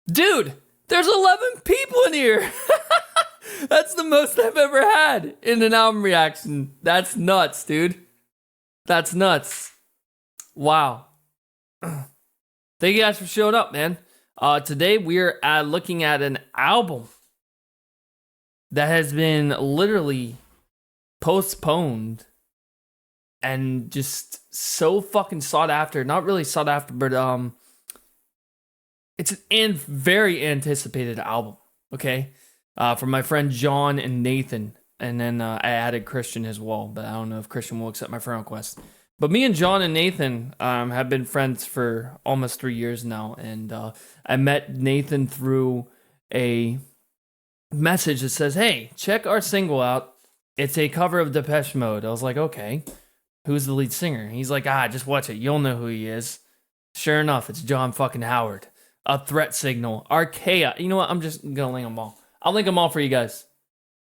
Dude, there's 11 people in here. That's the most I've ever had in an album reaction. That's nuts, dude. That's nuts. Wow. Thank you guys for showing up, man. Today we're looking at an album that has been literally postponed and just so fucking sought after. Not really sought after, but it's an very anticipated album. Okay, from my friend John and Nathan, and then I added Christian as well. But I don't know if Christian will accept my friend request. But me and John and Nathan have been friends for almost 3 years now, and I met Nathan through a message that says, "Hey, check our single out. It's a cover of Depeche Mode." I was like, "Okay, who's the lead singer?" He's like, "Just watch it. You'll know who he is." Sure enough, it's John fucking Howard. A Threat Signal, Archaea. You know what? I'm just gonna link them all. I'll link them all for you guys.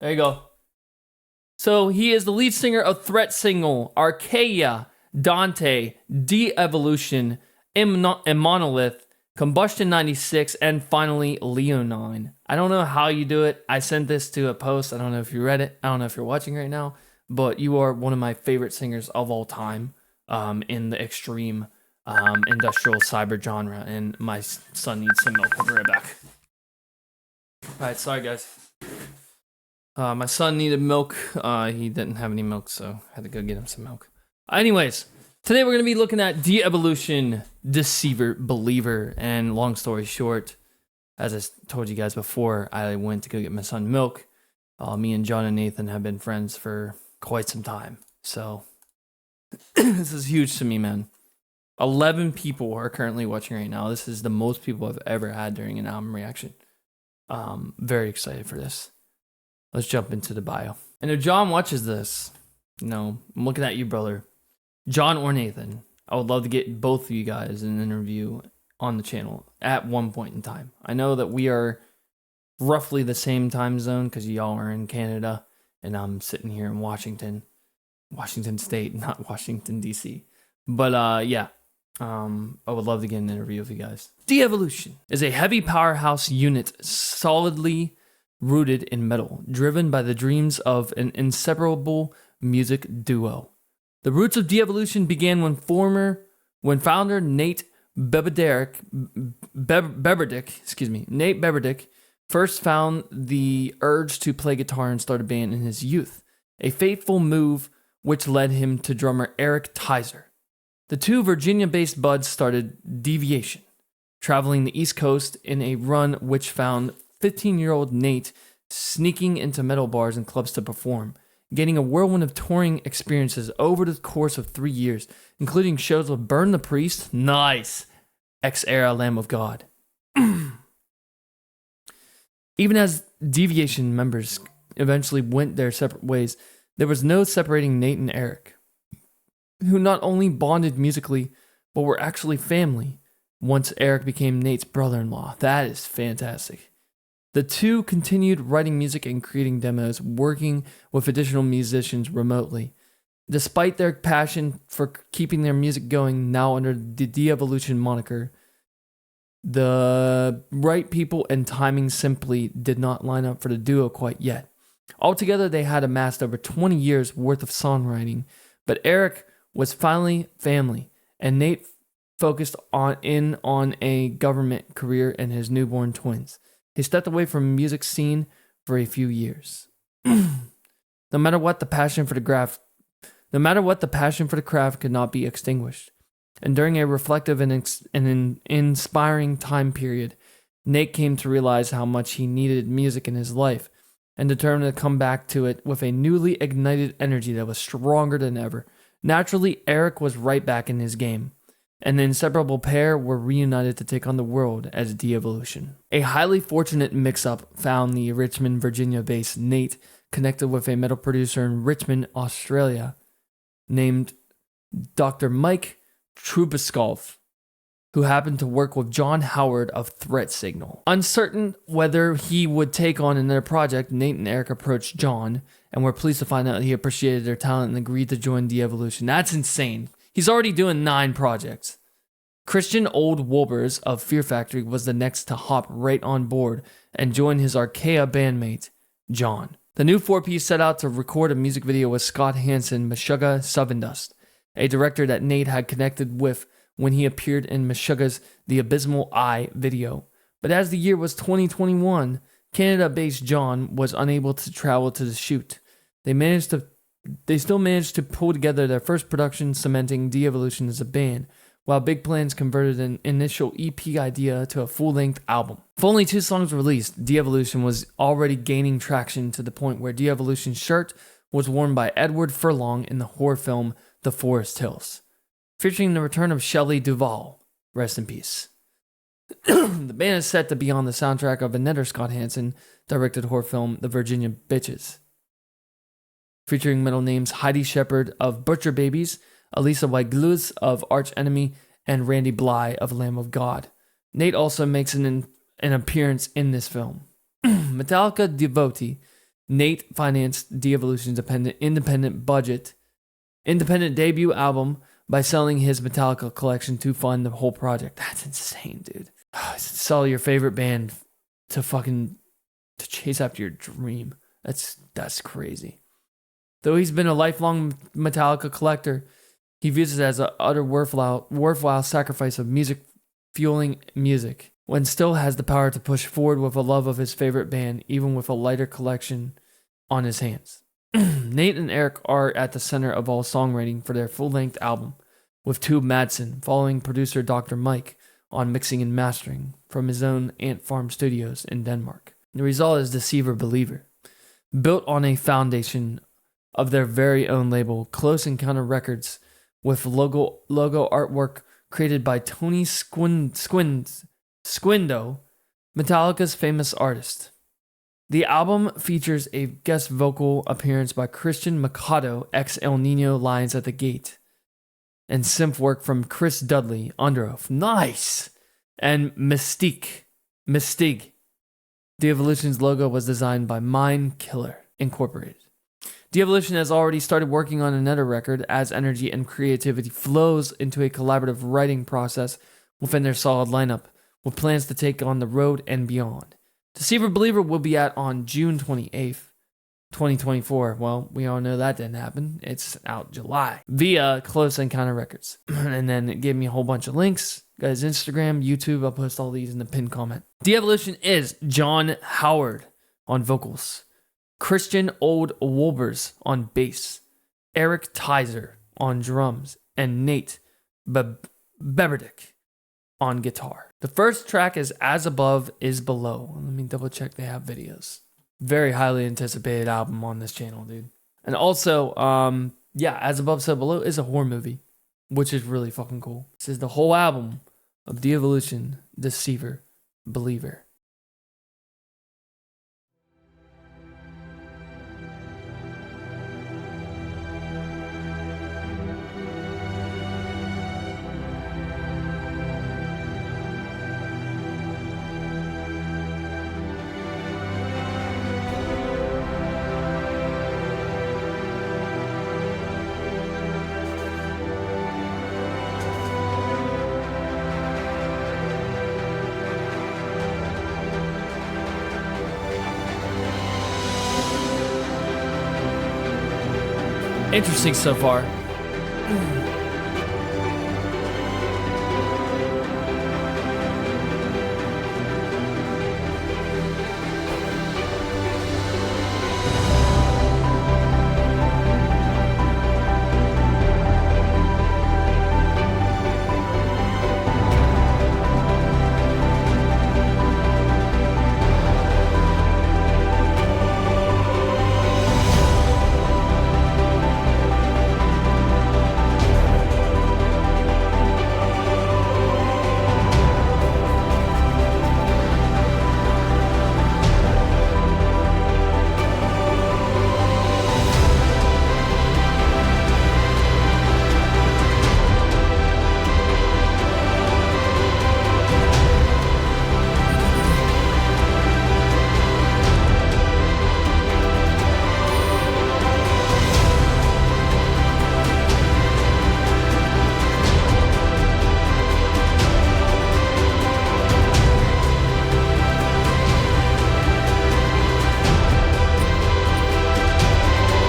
There you go. So he is the lead singer of Threat Signal, Archaea, Dante, Devolution, Monolith, Combustion 96, and finally Leonine. I don't know how you do it. I sent this to a post. I don't know if you read it. I don't know if you're watching right now, but you are one of my favorite singers of all time in the extreme industrial cyber genre, and my son needs some milk. I'll be right back. Alright, sorry guys. My son needed milk. He didn't have any milk, so I had to go get him some milk. Anyways, today we're going to be looking at De-Evolution, Deceiver, Believer, and long story short, as I told you guys before, I went to go get my son milk. Me and John and Nathan have been friends for quite some time, so this is huge to me, man. 11 people are currently watching right now. This is the most people I've ever had during an album reaction. Very excited for this. Let's jump into the bio. And if John watches this, I'm looking at you, brother. John or Nathan, I would love to get both of you guys in an interview on the channel at one point in time. I know that we are roughly the same time zone because y'all are in Canada and I'm sitting here in Washington State, not Washington, D.C. But yeah. I would love to get an interview with you guys. De-Evolution is a heavy powerhouse unit solidly rooted in metal, driven by the dreams of an inseparable music duo. The roots of De-Evolution began when founder Nate Beberdick first found the urge to play guitar and start a band in his youth, a fateful move which led him to drummer Eric Tizer. The two Virginia-based buds started Deviation, traveling the East Coast in a run which found 15-year-old Nate sneaking into metal bars and clubs to perform, gaining a whirlwind of touring experiences over the course of 3 years, including shows with Burn the Priest, nice, X-Era Lamb of God. Even as Deviation members eventually went their separate ways, there was no separating Nate and Eric, who not only bonded musically, but were actually family once Eric became Nate's brother-in-law. That is fantastic. The two continued writing music and creating demos, working with additional musicians remotely. Despite their passion for keeping their music going now under the De-Evolution moniker, the right people and timing simply did not line up for the duo quite yet. Altogether, they had amassed over 20 years worth of songwriting, but Eric was finally family, and Nate focused on a government career and his newborn twins. He stepped away from the music scene for a few years. No matter what, the passion for the craft could not be extinguished. And during a reflective and inspiring time period, Nate came to realize how much he needed music in his life and determined to come back to it with a newly ignited energy that was stronger than ever. Naturally, Eric was right back in his game, and the inseparable pair were reunited to take on the world as De-Evolution. A highly fortunate mix-up found the Richmond, Virginia-based Nate connected with a metal producer in Richmond, Australia, named Dr. Mike Trubiscoff, who happened to work with John Howard of Threat Signal. Uncertain whether he would take on another project, Nate and Eric approached John and were pleased to find out he appreciated their talent and agreed to join De-Evolution. That's insane. He's already doing 9 projects. Christian Old Wolbers of Fear Factory was the next to hop right on board and join his Archaea bandmate, John. The new four-piece set out to record a music video with Scott Hansen, Meshuggah Sevendust, a director that Nate had connected with when he appeared in Meshuggah's The Abysmal Eye video. But as the year was 2021, Canada-based John was unable to travel to the shoot. They still managed to pull together their first production, cementing Devolution as a band, while Big Plans converted an initial EP idea to a full-length album. With only 2 songs released, Devolution was already gaining traction to the point where Devolution's shirt was worn by Edward Furlong in the horror film The Forest Hills, featuring the return of Shelley Duvall. Rest in peace. The band is set to be on the soundtrack of another Scott Hansen directed horror film, The Virginia Bitches, featuring middle names Heidi Shepard of Butcher Babies, Elisa Weigluz of Arch Enemy, and Randy Bly of Lamb of God. Nate also makes an appearance in this film. Metallica devotee, Nate financed Devolution's independent debut album by selling his Metallica collection to fund the whole project. That's insane, dude. Sell your favorite band to chase after your dream. That's crazy. Though he's been a lifelong Metallica collector, he views it as an utter worthwhile sacrifice of music fueling music, when still has the power to push forward with a love of his favorite band, even with a lighter collection on his hands. Nate and Eric are at the center of all songwriting for their full-length album, with Tube Madsen following producer Dr. Mike on mixing and mastering from his own Ant Farm Studios in Denmark. The result is Deceiver Believer, built on a foundation of their very own label, Close Encounter Records, with logo artwork created by Tony Squindo, Metallica's famous artist. The album features a guest vocal appearance by Christian Mikado, ex El Nino Lions at the Gate, and synth work from Chris Dudley, Under Oath. Nice! And Mystique. Devolution's logo was designed by Mind Killer Incorporated. Devolution has already started working on another record as energy and creativity flows into a collaborative writing process within their solid lineup, with plans to take on the road and beyond. Deceiver Believer will be out on June 28th, 2024. Well, we all know that didn't happen. It's out July via Close Encounter Records. And then it gave me a whole bunch of links. Guys, Instagram, YouTube, I'll post all these in the pinned comment. Devolution is John Howard on vocals, Christian Old Wolbers on bass, Eric Tizer on drums, and Nate Beberdick on guitar. The first track is As Above Is Below. Let me double check they have videos. Very highly anticipated album on this channel, dude. And also, As Above So Below is a horror movie, which is really fucking cool. This is the whole album of Devolution, Deceiver Believer. Interesting so far.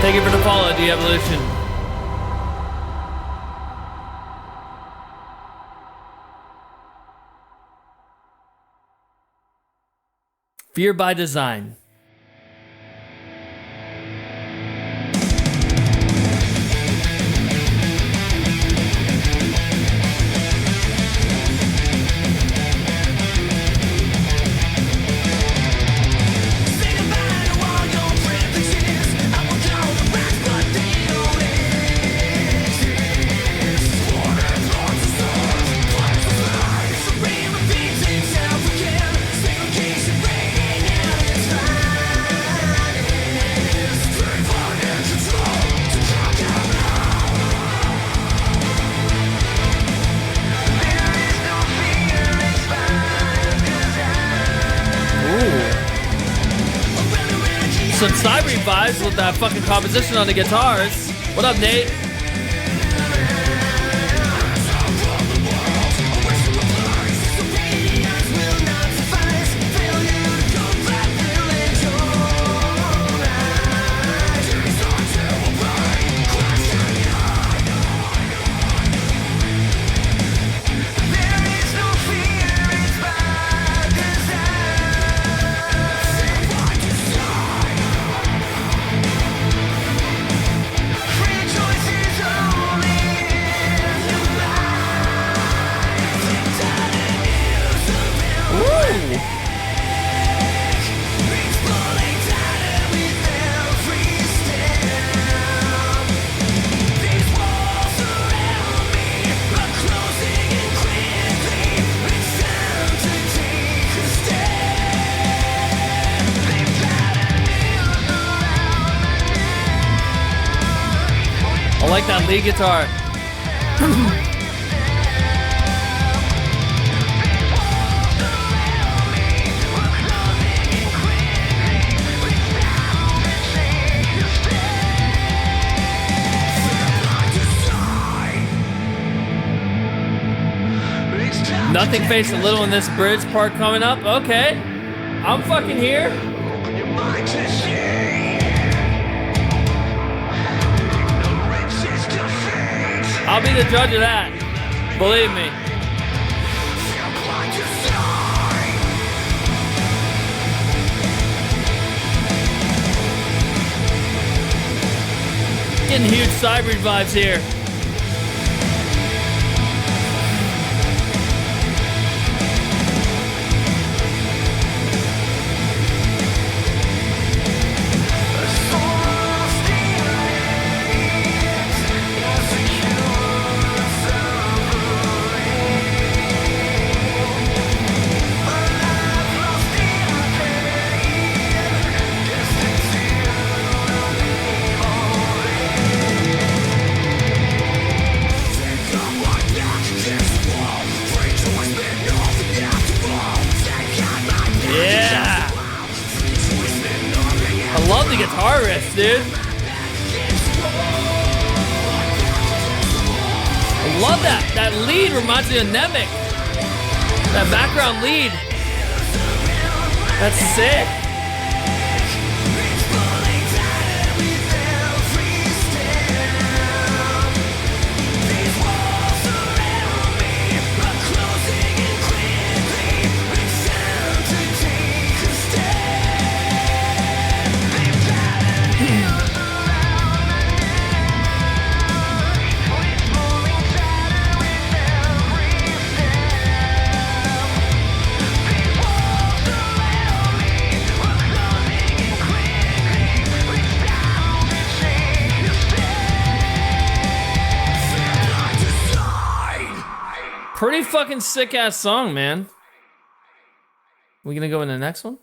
Thank you for the follow, Devolution. Fear by Design. Some cyber vibes with that fucking composition on the guitars. What up, Nate? I like that lead guitar. Nothing face a little in this bridge part coming up. Okay, I'm fucking here. I'll be the judge of that. Believe me. Getting huge cyber vibes here. Yeah! I love the guitar riff, dude. I love that. That lead reminds me of Nemec. That background lead. That's sick. Pretty fucking sick ass song, man. We gonna go in the next one?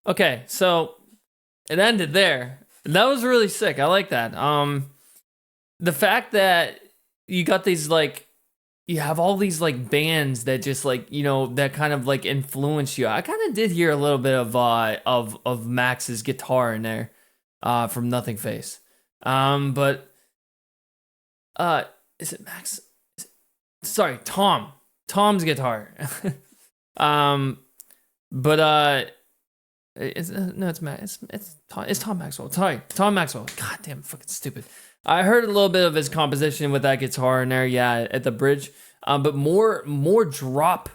Okay, so it ended there. That was really sick. I like that. The fact that you got these like, you have all these like bands that just like, you know, that kind of like influence you. I kind of did hear a little bit of Max's guitar in there, from Nothing Face. But is it Max? Sorry, Tom's guitar. But No, it's Matt. It's Tom Maxwell. Sorry, Tom Maxwell. God damn, fucking stupid. I heard a little bit of his composition with that guitar in there, yeah, at the bridge. But more drop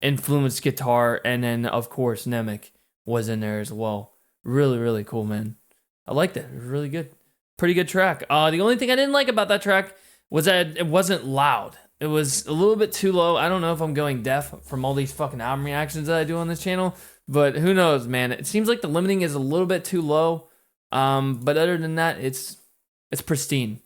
influenced guitar, and then of course Nemec was in there as well. Really, really cool, man. I liked it. It was really good. Pretty good track. The only thing I didn't like about that track was that it wasn't loud. It was a little bit too low. I don't know if I'm going deaf from all these fucking album reactions that I do on this channel, but who knows, man. It seems like the limiting is a little bit too low. But other than that, it's pristine.